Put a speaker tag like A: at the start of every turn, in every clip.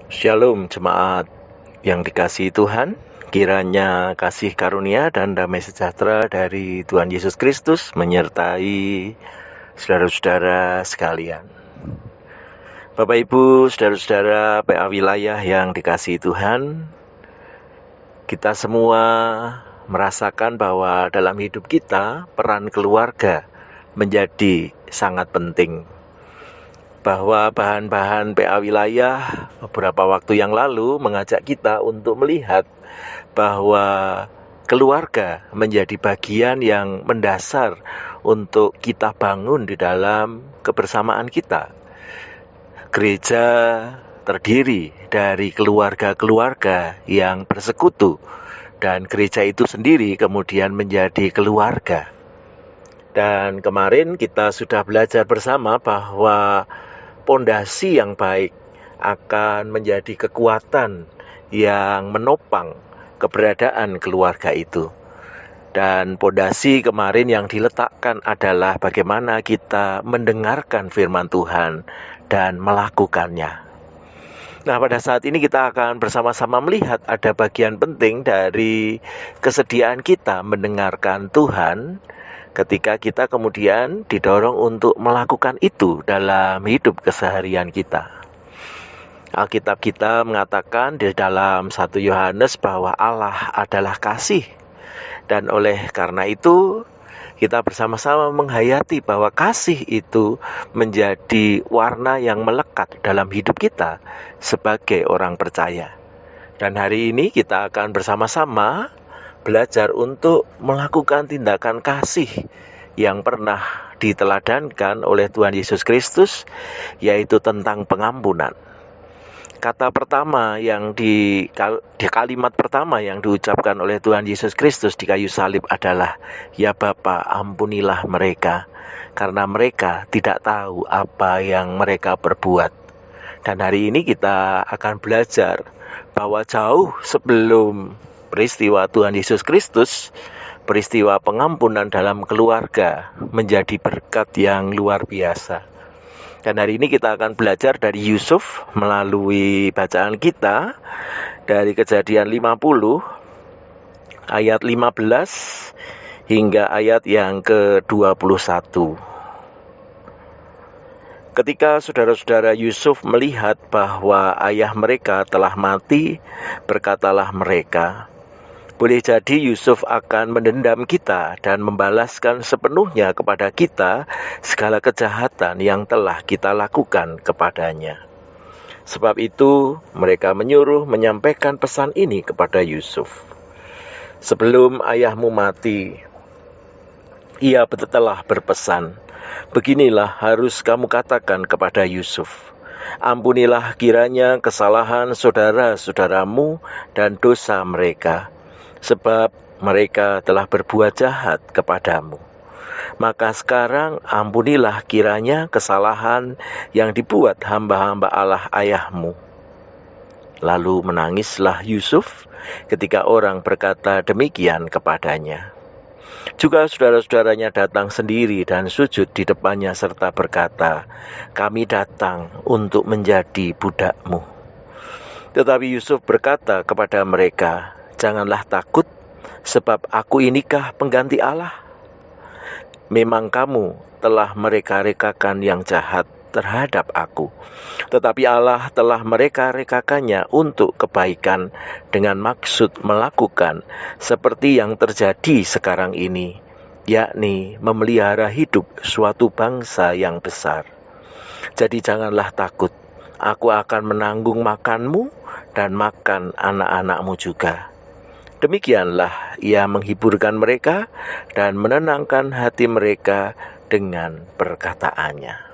A: Shalom jemaat yang dikasihi Tuhan, kiranya kasih karunia dan damai sejahtera dari Tuhan Yesus Kristus menyertai saudara-saudara sekalian. Bapak Ibu, saudara-saudara PA Wilayah yang dikasihi Tuhan, kita semua merasakan bahwa dalam hidup kita peran keluarga menjadi sangat penting. Bahwa bahan-bahan PA Wilayah beberapa waktu yang lalu mengajak kita untuk melihat bahwa keluarga menjadi bagian yang mendasar untuk kita bangun di dalam kebersamaan kita. Gereja terdiri dari keluarga-keluarga yang bersekutu, dan gereja itu sendiri kemudian menjadi keluarga. Dan kemarin kita sudah belajar bersama bahwa pondasi yang baik akan menjadi kekuatan yang menopang keberadaan keluarga itu. Dan pondasi kemarin yang diletakkan adalah bagaimana kita mendengarkan firman Tuhan dan melakukannya. Nah, pada saat ini kita akan bersama-sama melihat ada bagian penting dari kesediaan kita mendengarkan Tuhan ketika kita kemudian didorong untuk melakukan itu dalam hidup keseharian kita. Alkitab kita mengatakan di dalam 1 Yohanes bahwa Allah adalah kasih. Dan oleh karena itu, kita bersama-sama menghayati bahwa kasih itu menjadi warna yang melekat dalam hidup kita sebagai orang percaya. Dan hari ini kita akan bersama-sama belajar untuk melakukan tindakan kasih yang pernah diteladankan oleh Tuhan Yesus Kristus, yaitu tentang pengampunan. Kata pertama yang di kalimat pertama yang diucapkan oleh Tuhan Yesus Kristus di kayu salib adalah, "Ya Bapa, ampunilah mereka, karena mereka tidak tahu apa yang mereka perbuat." Dan hari ini kita akan belajar bahwa jauh sebelum peristiwa Tuhan Yesus Kristus, peristiwa pengampunan dalam keluarga menjadi berkat yang luar biasa. Dan hari ini kita akan belajar dari Yusuf melalui bacaan kita dari Kejadian 50 ayat 15 hingga ayat yang ke-21. Ketika saudara-saudara Yusuf melihat bahwa ayah mereka telah mati, berkatalah mereka, "Boleh jadi Yusuf akan mendendam kita dan membalaskan sepenuhnya kepada kita segala kejahatan yang telah kita lakukan kepadanya." Sebab itu mereka menyuruh menyampaikan pesan ini kepada Yusuf. "Sebelum ayahmu mati, ia telah berpesan, 'Beginilah harus kamu katakan kepada Yusuf, ampunilah kiranya kesalahan saudara-saudaramu dan dosa mereka, sebab mereka telah berbuat jahat kepadamu. Maka sekarang ampunilah kiranya kesalahan yang dibuat hamba-hamba Allah ayahmu.' Lalu menangislah Yusuf ketika orang berkata demikian kepadanya. Juga saudara-saudaranya datang sendiri dan sujud di depannya serta berkata, 'Kami datang untuk menjadi budakmu.' Tetapi Yusuf berkata kepada mereka, 'Janganlah takut, sebab aku inikah pengganti Allah? Memang kamu telah mereka-rekakan yang jahat terhadap aku, tetapi Allah telah mereka-rekakannya untuk kebaikan dengan maksud melakukan seperti yang terjadi sekarang ini, yakni memelihara hidup suatu bangsa yang besar. Jadi janganlah takut, aku akan menanggung makanmu dan makan anak-anakmu juga.' Demikianlah ia menghiburkan mereka dan menenangkan hati mereka dengan perkataannya."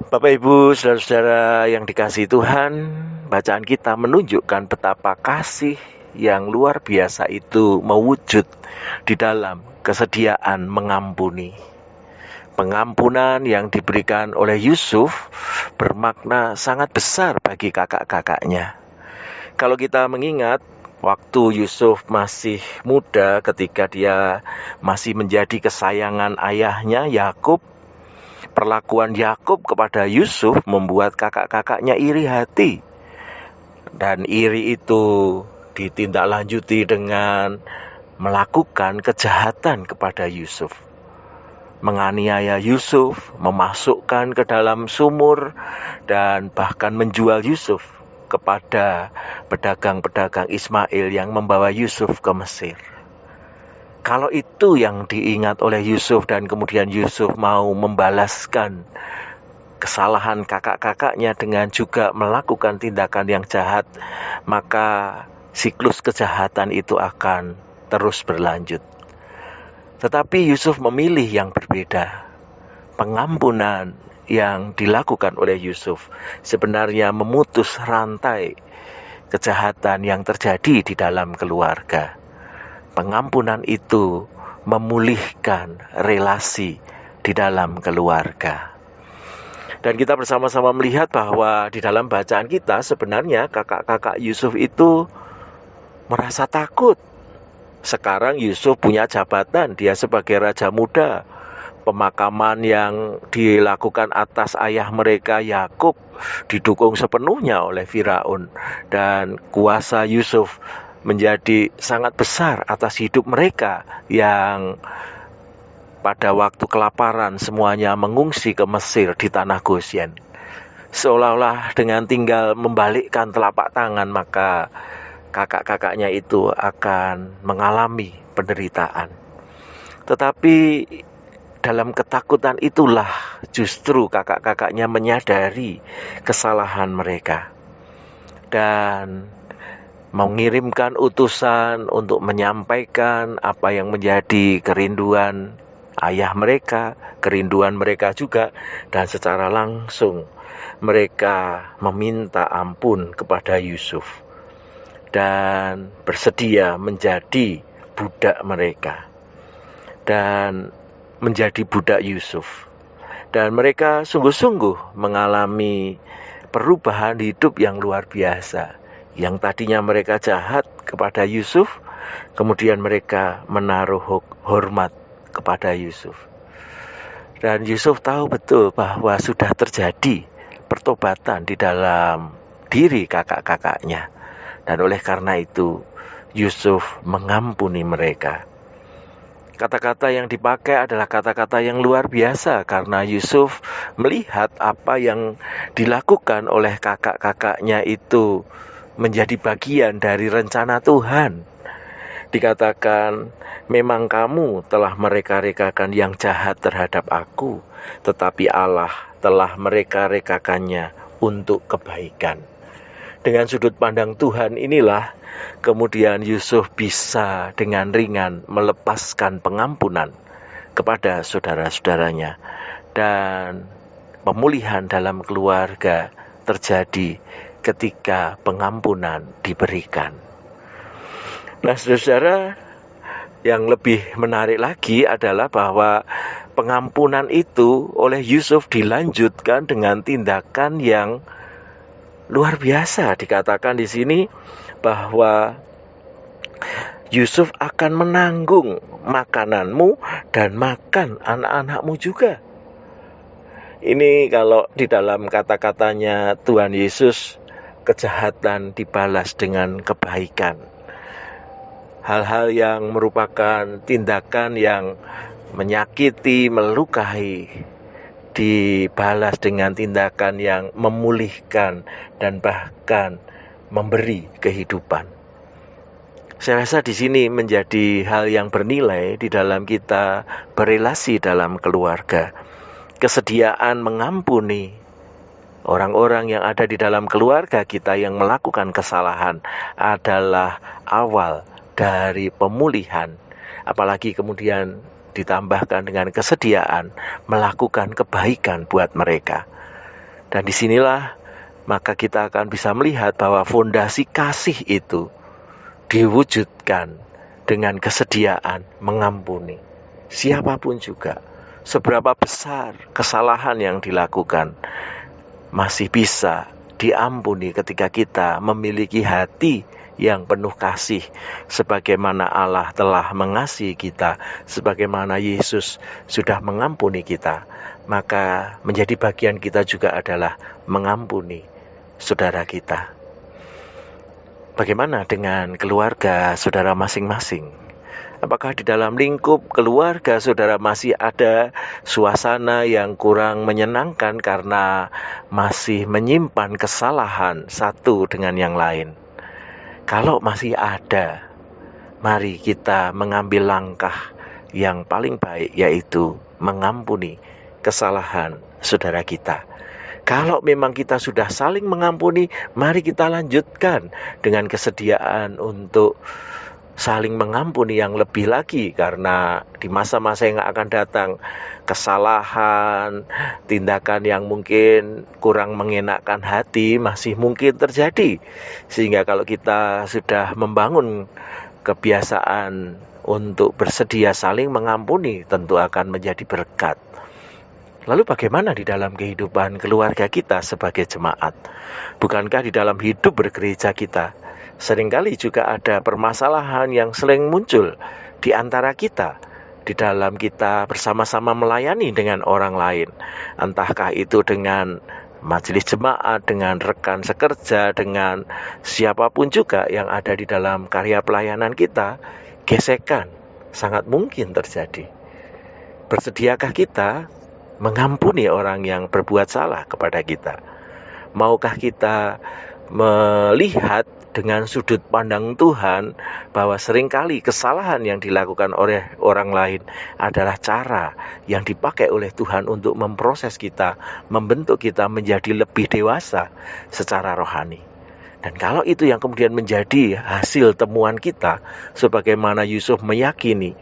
A: Bapak Ibu, saudara-saudara yang dikasihi Tuhan, bacaan kita menunjukkan betapa kasih yang luar biasa itu mewujud di dalam kesediaan mengampuni. Pengampunan yang diberikan oleh Yusuf bermakna sangat besar bagi kakak-kakaknya. Kalau kita mengingat waktu Yusuf masih muda, ketika dia masih menjadi kesayangan ayahnya Yakub, Perlakuan Yakub kepada Yusuf membuat kakak-kakaknya iri hati. Dan iri itu ditindaklanjuti dengan melakukan kejahatan kepada Yusuf. Menganiaya Yusuf, memasukkan ke dalam sumur, dan bahkan menjual Yusuf kepada pedagang-pedagang Ismail yang membawa Yusuf ke Mesir. Kalau itu yang diingat oleh Yusuf dan kemudian Yusuf mau membalaskan kesalahan kakak-kakaknya dengan juga melakukan tindakan yang jahat, maka siklus kejahatan itu akan terus berlanjut. Tetapi Yusuf memilih yang berbeda. Pengampunan yang dilakukan oleh Yusuf sebenarnya memutus rantai kejahatan yang terjadi di dalam keluarga. Pengampunan itu memulihkan relasi di dalam keluarga. Dan kita bersama-sama melihat bahwa di dalam bacaan kita sebenarnya kakak-kakak Yusuf itu merasa takut. Sekarang Yusuf punya jabatan, dia sebagai raja muda. Pemakaman yang dilakukan atas ayah mereka Yakub didukung sepenuhnya oleh Firaun, dan kuasa Yusuf menjadi sangat besar atas hidup mereka yang pada waktu kelaparan semuanya mengungsi ke Mesir di tanah Gosyen. Seolah-olah dengan tinggal membalikkan telapak tangan maka kakak-kakaknya itu akan mengalami penderitaan. Tetapi dalam ketakutan itulah justru kakak-kakaknya menyadari kesalahan mereka dan mengirimkan utusan untuk menyampaikan apa yang menjadi kerinduan ayah mereka, kerinduan mereka juga, dan secara langsung mereka meminta ampun kepada Yusuf dan bersedia menjadi budak mereka dan menjadi budak Yusuf. Dan mereka sungguh-sungguh mengalami perubahan hidup yang luar biasa. Yang tadinya mereka jahat kepada Yusuf, kemudian mereka menaruh hormat kepada Yusuf. Dan Yusuf tahu betul bahwa sudah terjadi pertobatan di dalam diri kakak-kakaknya. Dan oleh karena itu, Yusuf mengampuni mereka. Kata-kata yang dipakai adalah kata-kata yang luar biasa karena Yusuf melihat apa yang dilakukan oleh kakak-kakaknya itu menjadi bagian dari rencana Tuhan. Dikatakan, memang kamu telah mereka-rekakan yang jahat terhadap aku, tetapi Allah telah mereka-rekakannya untuk kebaikan. Dengan sudut pandang Tuhan inilah kemudian Yusuf bisa dengan ringan melepaskan pengampunan kepada saudara-saudaranya, dan pemulihan dalam keluarga terjadi ketika pengampunan diberikan. Nah, saudara, yang lebih menarik lagi adalah bahwa pengampunan itu oleh Yusuf dilanjutkan dengan tindakan yang luar biasa. Dikatakan di sini bahwa Yusuf akan menanggung makananmu dan makan anak-anakmu juga. Ini kalau di dalam kata-katanya Tuhan Yesus, kejahatan dibalas dengan kebaikan. Hal-hal yang merupakan tindakan yang menyakiti, melukai, dibalas dengan tindakan yang memulihkan dan bahkan memberi kehidupan. Saya rasa di sini menjadi hal yang bernilai di dalam kita berelasi dalam keluarga. Kesediaan mengampuni orang-orang yang ada di dalam keluarga kita yang melakukan kesalahan adalah awal dari pemulihan. Apalagi kemudian ditambahkan dengan kesediaan melakukan kebaikan buat mereka. Dan disinilah maka kita akan bisa melihat bahwa fondasi kasih itu diwujudkan dengan kesediaan mengampuni siapapun juga. Seberapa besar kesalahan yang dilakukan masih bisa diampuni ketika kita memiliki hati yang penuh kasih, sebagaimana Allah telah mengasihi kita, sebagaimana Yesus sudah mengampuni kita. Maka menjadi bagian kita juga adalah mengampuni saudara kita. Bagaimana dengan keluarga saudara masing-masing? Apakah di dalam lingkup keluarga saudara masih ada suasana yang kurang menyenangkan karena masih menyimpan kesalahan satu dengan yang lain? Kalau masih ada, mari kita mengambil langkah yang paling baik, yaitu mengampuni kesalahan saudara kita. Kalau memang kita sudah saling mengampuni, mari kita lanjutkan dengan kesediaan untuk saling mengampuni yang lebih lagi, karena di masa-masa yang akan datang kesalahan, tindakan yang mungkin kurang mengenakkan hati masih mungkin terjadi. Sehingga kalau kita sudah membangun kebiasaan untuk bersedia saling mengampuni, tentu akan menjadi berkat. Lalu bagaimana di dalam kehidupan keluarga kita sebagai jemaat? Bukankah di dalam hidup bergereja kita seringkali juga ada permasalahan yang sering muncul di antara kita, di dalam kita bersama-sama melayani dengan orang lain, entahkah itu dengan majelis jemaat, dengan rekan sekerja, dengan siapapun juga yang ada di dalam karya pelayanan kita. Gesekan sangat mungkin terjadi. Bersediakah kita mengampuni orang yang berbuat salah kepada kita? Maukah kita melihat dengan sudut pandang Tuhan bahwa seringkali kesalahan yang dilakukan oleh orang lain adalah cara yang dipakai oleh Tuhan untuk memproses kita, membentuk kita menjadi lebih dewasa secara rohani. Dan kalau itu yang kemudian menjadi hasil temuan kita, sebagaimana Yusuf meyakini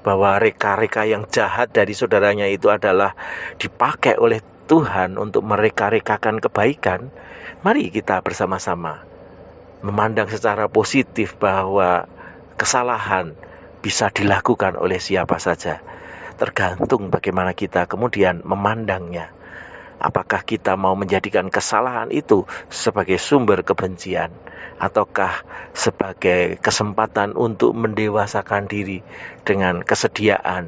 A: bahwa reka-reka yang jahat dari saudaranya itu adalah dipakai oleh Tuhan untuk mereka-rekakan kebaikan, mari kita bersama-sama memandang secara positif bahwa kesalahan bisa dilakukan oleh siapa saja. Tergantung bagaimana kita kemudian memandangnya. Apakah kita mau menjadikan kesalahan itu sebagai sumber kebencian, ataukah sebagai kesempatan untuk mendewasakan diri dengan kesediaan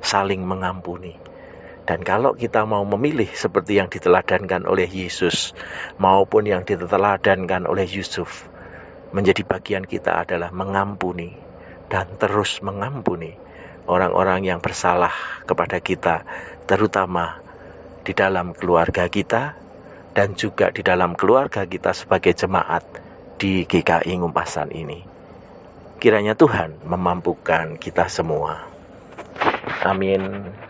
A: saling mengampuni. Dan kalau kita mau memilih seperti yang diteladankan oleh Yesus maupun yang diteladankan oleh Yusuf, menjadi bagian kita adalah mengampuni dan terus mengampuni orang-orang yang bersalah kepada kita, terutama di dalam keluarga kita dan juga di dalam keluarga kita sebagai jemaat di GKI Ngumpasan ini. Kiranya Tuhan memampukan kita semua. Amin.